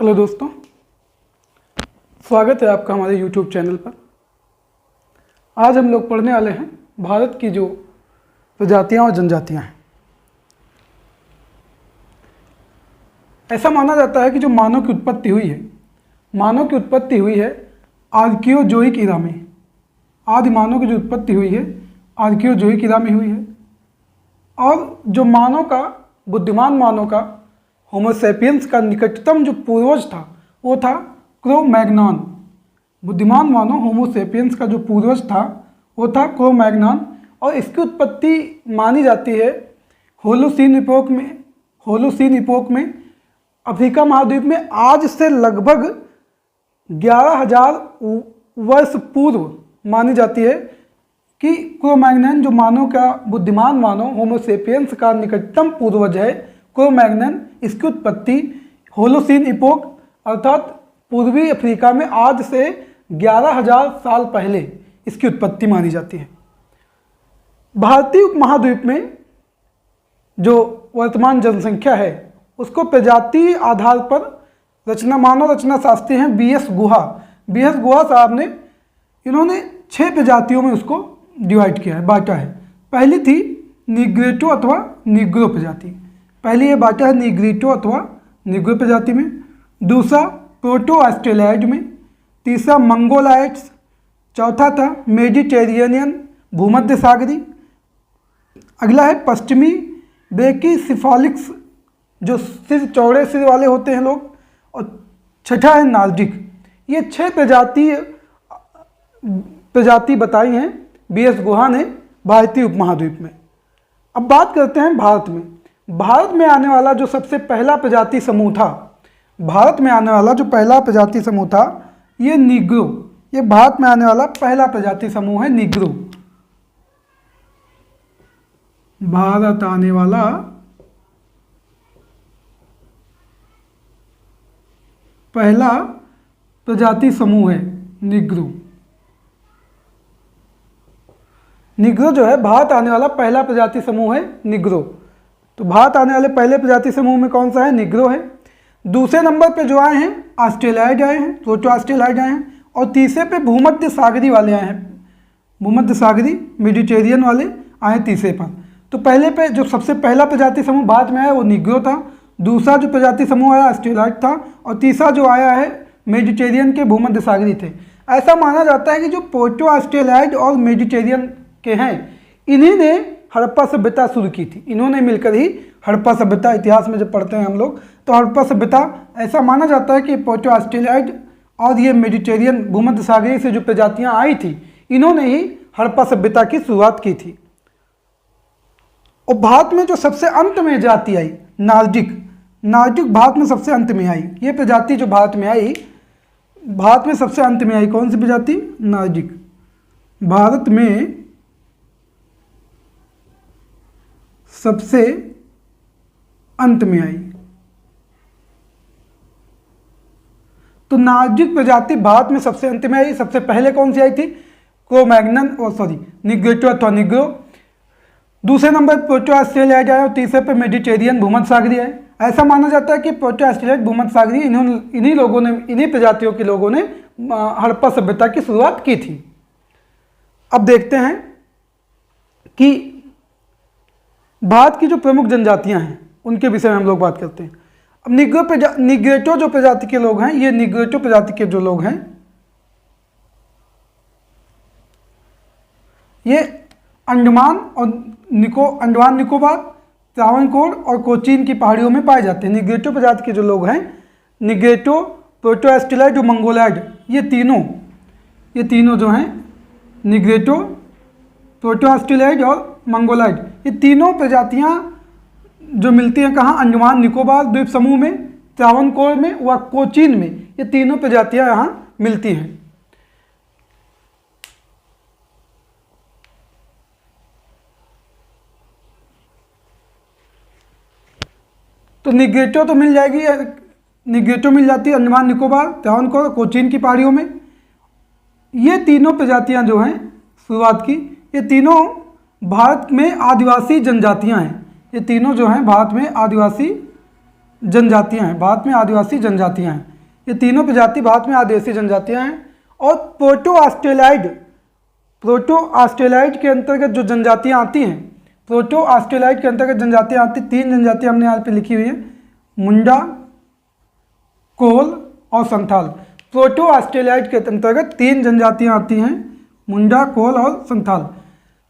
Hello दोस्तों, स्वागत है आपका हमारे YouTube चैनल पर। आज हम लोग पढ़ने वाले हैं भारत की जो प्रजातियां और जनजातियां हैं। ऐसा माना जाता है कि जो मानव की उत्पत्ति हुई है आर्कियोजोइक इरा में। आदि मानव की जो उत्पत्ति हुई है आर्कियोजोइक इरा में हुई है। और जो बुद्धिमान मानव का होमोसेपियंस का निकटतम जो पूर्वज था वो था क्रो-मैग्नान। बुद्धिमान मानव होमोसेपियंस का जो पूर्वज था वो था क्रो-मैग्नान। और इसकी उत्पत्ति मानी जाती है होलोसीन इपोक में अफ्रीका महाद्वीप में आज से लगभग 11,000 वर्ष पूर्व मानी जाती है कि क्रो-मैग्नान जो बुद्धिमान मानव होमोसेपियंस का निकटतम पूर्वज है क्रो-मैग्नान। इसकी उत्पत्ति होलोसीन इपोक अर्थात पूर्वी अफ्रीका में आज से 11,000 साल पहले इसकी उत्पत्ति मानी जाती है। भारतीय उपमहाद्वीप में जो वर्तमान जनसंख्या है उसको प्रजाति आधार पर मानव रचना शास्त्री हैं बी.एस. गुहा साहब ने इन्होंने 6 प्रजातियों में उसको डिवाइड किया है, बांटा है। पहली थी निग्रेटो अथवा निग्रो प्रजाति। पहली ये बांटा है निग्रिटो अथवा निग्रो प्रजाति में। दूसरा प्रोटो ऑस्ट्रेलियाइड में। तीसरा मंगोलाइट्स। चौथा था मेडिटेरियनियन भूमध्य सागरी। अगला है पश्चिमी ब्रैकिसिफालिक्स जो सिर चौड़े सिर वाले होते हैं लोग। और छठा है नार्डिक। ये 6 प्रजाति बताई हैं बी.एस. गुहा ने भारतीय उपमहाद्वीप में। अब बात करते हैं भारत में। भारत में आने वाला जो सबसे पहला प्रजाति समूह था ये निग्रो। ये भारत में आने वाला पहला प्रजाति समूह है निग्रो। भारत आने वाला पहला प्रजाति समूह है निग्रो। निग्रो जो है भारत आने वाला पहला प्रजाति समूह है निग्रो। तो भारत आने वाले पहले प्रजाति समूह में कौन सा है? निग्रो है। दूसरे नंबर पे जो आए हैं ऑस्ट्रेलियाइड आए हैं, प्रोटो ऑस्ट्रेलियाइड आए हैं। और तीसरे पे भूमध्य सागरी वाले आए हैं, भूमध्य सागरी मेडिटेरियन वाले आए हैं तीसरे पर। तो पहले पे जो सबसे पहला प्रजाति समूह भारत में आया वो निग्रो था। दूसरा जो प्रजाति समूह आया ऑस्ट्रेलियाइड था। और तीसरा जो आया है मेडिटेरियन के भूमध्य सागरी थे। ऐसा माना जाता है कि जो प्रोटो ऑस्ट्रेलियाइड और मेडिटेरियन के हैं इन्हीं ने हड़प्पा सभ्यता शुरू की थी। इन्होंने मिलकर ही हड़प्पा सभ्यता, इतिहास में जब पढ़ते हैं हम लोग तो हड़प्पा सभ्यता ऐसा माना जाता है कि प्रोटो ऑस्ट्रेलियाइड और ये मेडिटेरियन भूमध्य सागरी से जो प्रजातियां आई थी इन्होंने ही हड़प्पा सभ्यता की शुरुआत की थी। और भारत में जो सबसे अंत में जाति आई नार्डिक भारत में सबसे अंत में आई। ये प्रजाति जो भारत में सबसे अंत में आई कौन सी प्रजाति? नार्डिक। भारत में सबसे अंत में आई। तो नार्डिक प्रजाति भारत में सबसे अंत में आई। सबसे पहले कौन सी आई थी? निग्रेटो अथवा निग्रो। दूसरे नंबर प्रोटो ऑस्ट्रेलियाइड आया और तीसरे पे मेडिटेरियन भूमध्य सागरी है। ऐसा माना जाता है कि प्रोटो ऑस्ट्रेलियाइड भूमध्य सागरी इन्हीं प्रजातियों के लोगों ने हड़प्पा सभ्यता की शुरुआत की थी। अब देखते हैं कि भारत की जो प्रमुख जनजातियां हैं उनके विषय में हम लोग बात करते हैं। अब निग्रेटो जो प्रजाति के लोग हैं, ये निग्रेटो प्रजाति के जो लोग हैं ये अंडमान निकोबार, त्रावणकोर और कोचीन की पहाड़ियों में पाए जाते हैं। निग्रेटो प्रजाति के जो लोग हैं निग्रेटो, प्रोटो ऑस्ट्रेलियाइड और मंगोलाइड ये तीनों जो हैं निग्रेटो, प्रोटो ऑस्ट्रेलियाइड और मंगोलाइड ये तीनों प्रजातियां जो मिलती हैं कहाँ? अंडमान निकोबार द्वीप समूह में, त्रावणकोर में व कोचीन में। ये तीनों प्रजातियां यहाँ मिलती हैं। तो निग्रेटो तो मिल जाएगी, निग्रेटो मिल जाती है अंडमान निकोबार, त्रावणकोर, कोचीन की पहाड़ियों में। ये तीनों प्रजातियां जो हैं शुरुआत की, ये तीनों भारत में आदिवासी जनजातियां हैं। ये तीनों जो हैं भारत में आदिवासी जनजातियां हैं। ये तीनों प्रजाति भारत में आदिवासी जनजातियां हैं। और प्रोटो ऑस्ट्रेलाइड के अंतर्गत जो जनजातियां आती हैं, प्रोटो ऑस्ट्रेलाइड के अंतर्गत जनजातियां आती, 3 जनजातियां हमने यहाँ पे लिखी हुई है, मुंडा, कोल और संथाल। प्रोटो ऑस्ट्रेलाइड के अंतर्गत 3 जनजातियां आती हैं, मुंडा, कोल और संथाल।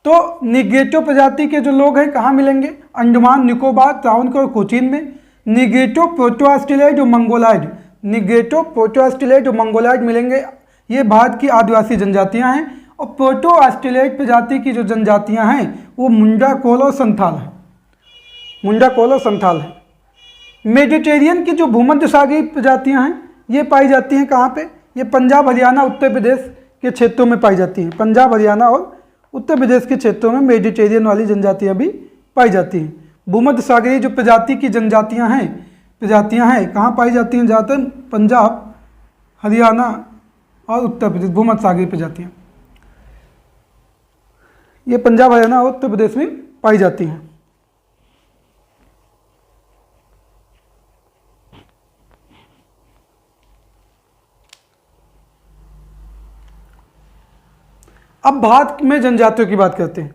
तो निग्रेटो प्रजाति के जो लोग हैं कहाँ मिलेंगे? अंडमान निकोबार, त्रावणकोर और कोचीन में। निग्रेटो, प्रोटो ऑस्ट्रेलाइड और मंगोलाइड, निग्रेटो, प्रोटो ऑस्ट्रेलाइड और मंगोलाइड मिलेंगे। ये भारत की आदिवासी जनजातियां हैं। और प्रोटो ऑस्ट्रेलाइड प्रजाति की जो जनजातियां हैं वो मुंडा, कोल और संथाल है, मुंडा, कोल और संथाल है। मेडिटेरियन की जो भूमध्य सागरीय प्रजातियां हैं ये पाई जाती हैं कहाँ पे? ये पंजाब, हरियाणा, उत्तर प्रदेश के क्षेत्रों में पाई जाती हैं। पंजाब, हरियाणा और उत्तर प्रदेश के क्षेत्रों में मेडिटेरियन वाली जनजातियां भी पाई जाती हैं। भूमध्य सागरीय जो प्रजाति की जनजातियां हैं कहाँ पाई जाती हैं? ज़्यादातर पंजाब, हरियाणा और उत्तर प्रदेश, भूमध्य सागरीय प्रजातियां ये पंजाब, हरियाणा और उत्तर प्रदेश में पाई जाती हैं। अब भारत में जनजातियों की बात करते हैं।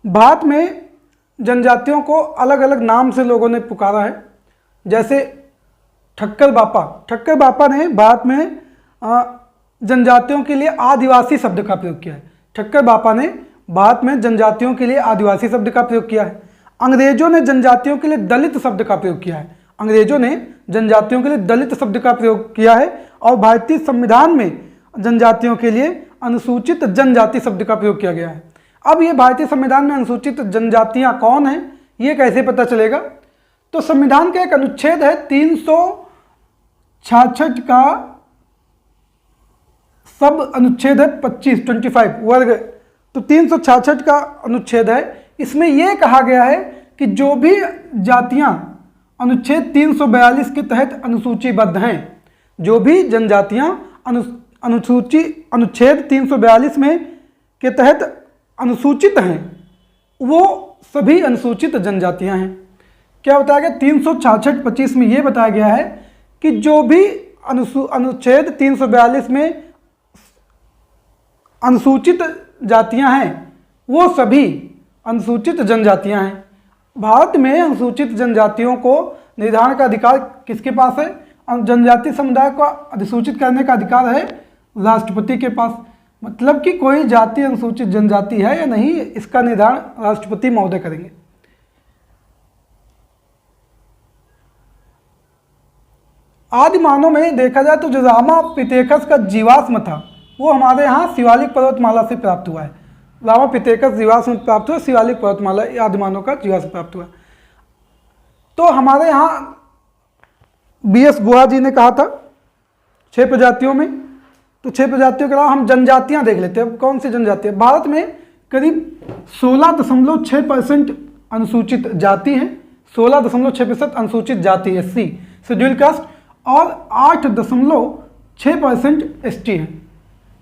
भारत में जनजातियों को अलग अलग नाम से लोगों ने पुकारा है। जैसे ठक्कर बापा ने भारत में जनजातियों के लिए आदिवासी शब्द का प्रयोग किया है। ठक्कर बापा ने भारत में जनजातियों के लिए आदिवासी शब्द का प्रयोग किया है। अंग्रेजों ने जनजातियों के लिए दलित शब्द का प्रयोग किया है। अंग्रेजों ने जनजातियों के लिए दलित शब्द का प्रयोग किया है। और भारतीय संविधान में जनजातियों के लिए अनुसूचित जनजाति शब्द का प्रयोग किया गया है। अब ये भारतीय संविधान में अनुसूचित जनजातियां कौन हैं ये कैसे पता चलेगा? तो संविधान का एक अनुच्छेद है 366 का सब अनुच्छेद है 25 वर्ग। तो 366 का अनुच्छेद है, इसमें यह कहा गया है कि जो भी जातियां अनुच्छेद 342 के तहत अनुसूचीबद्ध हैं, जो भी जनजातियां अनुच्छेद 342 में के तहत अनुसूचित हैं वो सभी अनुसूचित जनजातियां हैं। क्या बताया गया? 366(25) में ये बताया गया है कि जो भी अनुच्छेद 342 में अनुसूचित जातियां हैं वो सभी अनुसूचित जनजातियां हैं। भारत में अनुसूचित जनजातियों को निर्धारण का अधिकार किसके पास है? जनजातीय समुदाय को अधिसूचित करने का अधिकार है राष्ट्रपति के पास। मतलब कि कोई जाति अनुसूचित जनजाति है या नहीं, इसका निर्धारण राष्ट्रपति महोदय करेंगे। आदिमानव में देखा जाए तो जो रामा पिथेकस का जीवाश्म था वो हमारे यहाँ शिवालिक पर्वतमाला से प्राप्त हुआ है। रामा पिथेकस जीवाश्म प्राप्त हुआ, शिवालिक पर्वतमाला आदिमानव का जीवाश्म प्राप्त हुआ। तो हमारे यहाँ BS गुहा जी ने कहा था 6 प्रजातियों में, तो 6 प्रजातियों के अलावा हम जनजातियां देख लेते हैं। कौन सी जनजातियां? भारत में करीब 16.6% अनुसूचित जाति है, 16.6% अनुसूचित जाति SC शेड्यूल कास्ट, और 8.6% ST है।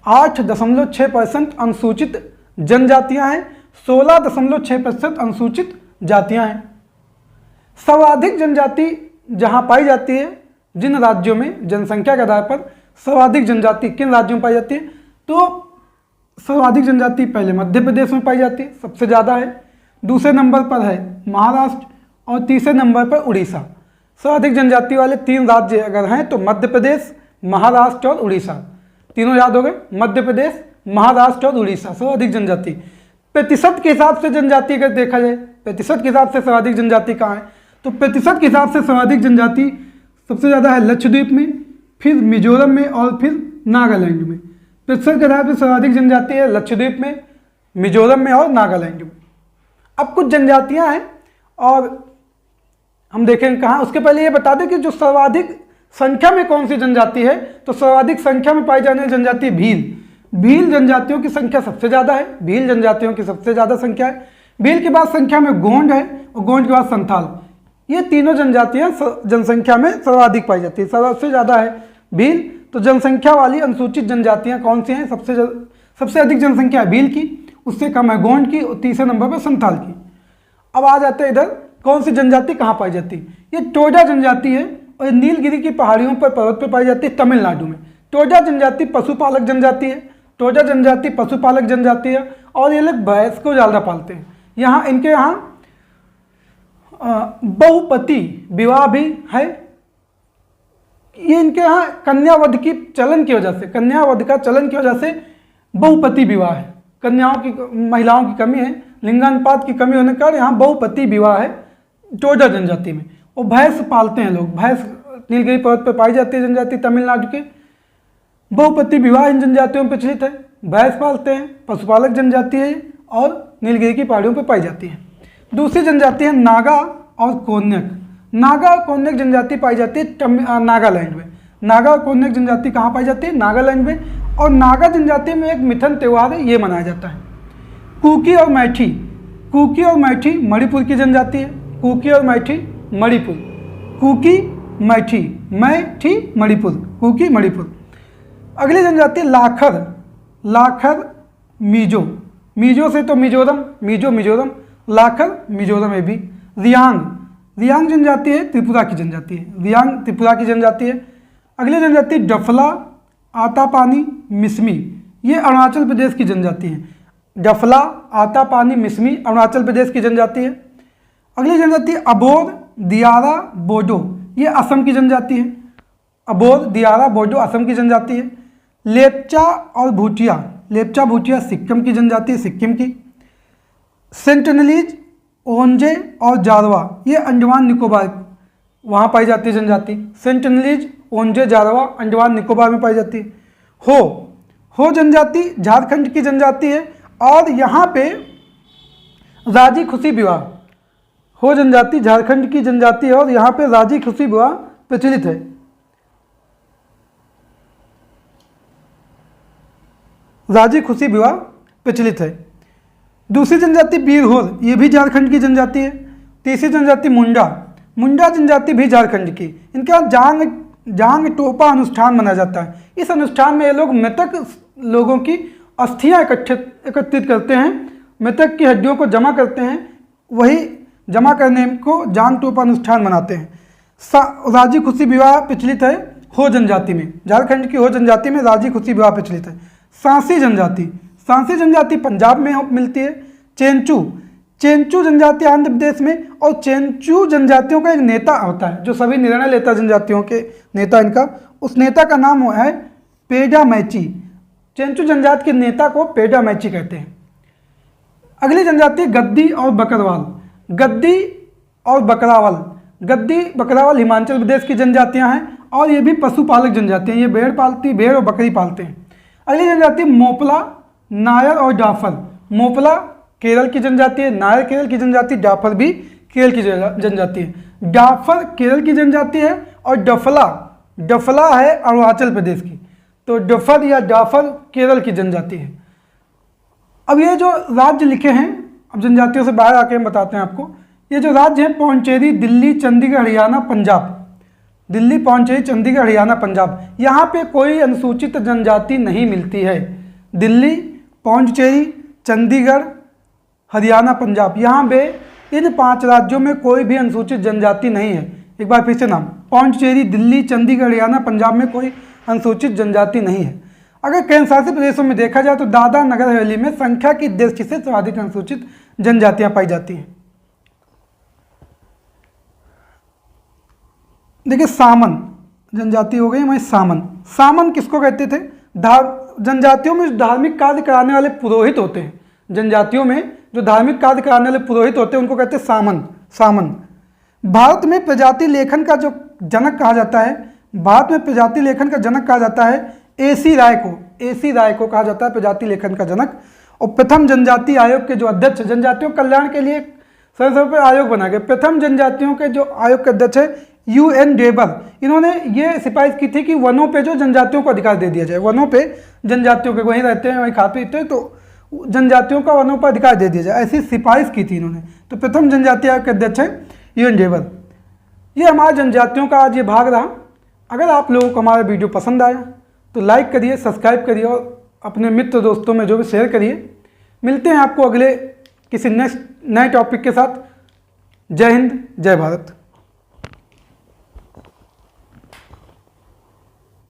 8.6% अनुसूचित जनजातियां हैं, 16.6% अनुसूचित जातियां हैं। सर्वाधिक जनजाति जहां पाई जाती है, जिन राज्यों में जनसंख्या के आधार पर सर्वाधिक जनजाति किन राज्यों में पाई जाती है, तो सर्वाधिक जनजाति पहले मध्य प्रदेश में पाई जाती है, सबसे ज़्यादा है। दूसरे नंबर पर है महाराष्ट्र और तीसरे नंबर पर उड़ीसा। सर्वाधिक जनजाति वाले 3 राज्य अगर हैं तो मध्य प्रदेश, महाराष्ट्र और उड़ीसा। तीनों याद हो गए, मध्य प्रदेश, महाराष्ट्र और उड़ीसा सर्वाधिक जनजाति। प्रतिशत के हिसाब से जनजाति अगर देखा जाए, प्रतिशत के हिसाब से सर्वाधिक जनजाति कहाँ है, तो प्रतिशत के हिसाब से सर्वाधिक जनजाति सबसे ज़्यादा है लक्षद्वीप में, फिर मिजोरम में और फिर नागालैंड में। प्रतिशत के आधार पर सर्वाधिक जनजाति है लक्षद्वीप में, मिजोरम में और नागालैंड में। अब कुछ जनजातियां हैं और हम देखेंगे कहाँ। उसके पहले ये बता दें कि जो सर्वाधिक संख्या में कौन सी जनजाति है, तो सर्वाधिक संख्या में पाई जाने वाली जनजाति भील। भील जनजातियों की संख्या सबसे ज़्यादा है, भील जनजातियों की सबसे ज़्यादा संख्या है। भील के बाद संख्या में गोंड है और गोंड के बाद संथाल। ये तीनों जनजातियां जनसंख्या में सर्वाधिक पाई जाती है। सबसे ज़्यादा है भील। तो जनसंख्या वाली अनुसूचित जनजातियां कौन सी हैं? सबसे अधिक जनसंख्या है भील की, उससे कम है गोंड की और तीसरे नंबर पर संथाल की। अब आ जाते हैं इधर कौन सी जनजाति कहाँ पाई जाती है। ये टोडा जनजाति है और नीलगिरी की पहाड़ियों पर पर्वत पर पाई जाती है तमिलनाडु में। टोजा जनजाति पशुपालक जनजाति है, टोजा जनजाति पशुपालक जनजाति है और ये लोग भैंस को ज़्यादा पालते हैं। यहाँ इनके यहाँ बहुपति विवाह भी है। ये इनके यहाँ कन्यावध की चलन की वजह से, कन्यावध का चलन की वजह से बहुपति विवाह है। कन्याओं की, महिलाओं की कमी है, लिंगानुपात की कमी होने के कारण यहाँ बहुपति विवाह है टोजा जनजाति में। और भैंस पालते हैं लोग, भैंस नीलगिरी पर्वत पर पाई जाती है जनजाति तमिलनाडु के। बहुपति विवाह इन जनजातियों में प्रचलित है, भैंस पालते हैं, पशुपालक जनजाति है और नीलगिरी की पहाड़ियों पर पाई जाती है। दूसरी जनजाति है नागा और कोन्यक। नागा और कोन्यक जनजाति पाई जाती है नागालैंड में। नागा और कोन्यक जनजाति कहाँ पाई जाती है? नागालैंड में। और नागा जनजाति में एक मिथन त्यौहार है, ये मनाया जाता है। कुकी और मैठी, कुकी और मैठी मणिपुर की जनजाति है। कुकी और मैठी मणिपुर, कुकी मैठी, मैठी मणिपुर, कुकी मणिपुर। अगली जनजाति लाखर, लाखर मिजो, मिजो से तो मिजोरम, मिजो मिजोरम, लाखर मिजोरम है भी। रियांग, रियांग जनजाति है त्रिपुरा की जनजाति है, रियांग त्रिपुरा की जनजाति है। अगली जनजाति डफला, आतापानी, मिसमी, ये अरुणाचल प्रदेश की जनजाति है। डफला, आतापानी, मिसमी अरुणाचल प्रदेश की जनजाति है। अगली जनजाति अबोर, दियारा, बोडो, ये असम की जनजाति है। अबोर, दियारा, बोडो असम की जनजाति है। लेपचा और भूटिया, लेपचा भूटिया सिक्किम की जनजाति है, सिक्किम की। सेंटनलीज, ओंजे और जारवा, ये अंडमान निकोबार वहाँ पाई जाती है जनजाति। सेंटनलीज, ओंजे, जारवा अंडमान निकोबार में पाई जाती है। हो जनजाति झारखंड की जनजाति है और यहाँ पे राजी खुशी विवाह, हो जनजाति झारखंड की जनजाति है और यहाँ पे राजी खुशी विवाह प्रचलित है। राजी खुशी विवाह प्रचलित है। दूसरी जनजाति बीरहोर, ये भी झारखंड की जनजाति है। तीसरी जनजाति मुंडा, मुंडा जनजाति भी झारखंड की। इनके यहाँ जांग टोपा अनुष्ठान मनाया जाता है। इस अनुष्ठान में ये लोग मृतक लोगों की अस्थियाँ एकत्रित करते हैं, मृतक की हड्डियों को जमा करते हैं, वही जमा करने को जांग टोपा अनुष्ठान मनाते हैं। राजी खुशी विवाह प्रचलित है हो जनजाति में, झारखंड की हो जनजाति में राजी खुशी विवाह प्रचलित है। सांसी जनजाति, सांसी जनजाति पंजाब में मिलती है। चेंचू, चेंचू जनजाति आंध्र प्रदेश में। और चेंचू जनजातियों का एक नेता होता है जो सभी निर्णय लेता है, जनजातियों के नेता इनका, उस नेता का नाम है पेडा मैची। चेंचू जनजाति के नेता को पेडा मैची कहते हैं। अगली जनजाति गद्दी और बकरवाल, गद्दी और बकरावल, गद्दी बकरावल हिमाचल प्रदेश की जनजातियां हैं और ये भी पशुपालक जनजातियां, ये भेड़ और बकरी पालते हैं। अगली जनजाति मोपला, नायर और डाफर। मोपला केरल की जनजाति है, नायर केरल की जनजाति, डाफर भी केरल की जनजाति है। डाफर केरल की जनजाति है और डफला, डफला है अरुणाचल प्रदेश की। तो डफर या डाफर केरल की जनजाति है। अब ये जो राज्य लिखे हैं, अब जनजातियों से बाहर आके हम बताते हैं आपको। ये जो राज्य हैं पौंडीचेरी, दिल्ली, चंडीगढ़, हरियाणा, पंजाब, दिल्ली, पौंडीचेरी, चंडीगढ़, हरियाणा, पंजाब, यहाँ पे कोई अनुसूचित जनजाति नहीं मिलती है। दिल्ली, पौंडीचेरी, चंडीगढ़, हरियाणा, पंजाब, यहाँ पे इन 5 राज्यों में कोई भी अनुसूचित जनजाति नहीं है। एक बार फिर से नाम, पौंडीचेरी, दिल्ली, चंडीगढ़, हरियाणा, पंजाब में कोई अनुसूचित जनजाति नहीं है। अगर केंद्रशासित प्रदेशों में देखा जाए तो दादरा नगर हवेली में संख्या की दृष्टि से सर्वाधिक अनुसूचित जनजातियां पाई जाती हैं। देखिए सामन जनजाति हो गई हमारी। सामन, सामन किसको कहते थे? जनजातियों में धार्मिक कार्य कराने वाले पुरोहित होते हैं, जनजातियों में जो धार्मिक कार्य कराने वाले पुरोहित होते हैं उनको कहते हैं सामन। सामन भारत में प्रजाति लेखन का जो जनक कहा जाता है, भारत में प्रजाति लेखन का जनक कहा जाता है एसी राय को, एसी राय को कहा जाता है प्रजाति लेखन का जनक। और प्रथम जनजाति आयोग के जो अध्यक्ष, जनजातियों कल्याण के लिए समय पर आयोग बनाया गया, प्रथम जनजातियों के जो आयोग के अध्यक्ष है UN डेबर, इन्होंने ये सिफारिश की थी कि वनों पे जो जनजातियों को अधिकार दे दिया जाए, वनों पे जनजातियों के वहीं रहते हैं वहीं खाते पीते हैं तो जनजातियों का वनों पर अधिकार दे दिया जाए, ऐसी सिफारिश की थी इन्होंने। तो प्रथम जनजाति आयोग के अध्यक्ष है UN डेबर। ये हमारे जनजातियों का आज ये भाग रहा। अगर आप लोगों को हमारा वीडियो पसंद आया तो लाइक करिए, सब्सक्राइब करिए और अपने मित्र दोस्तों में जो भी शेयर करिए। मिलते हैं आपको अगले किसी नेक्स्ट नए टॉपिक के साथ। जय हिंद, जय भारत।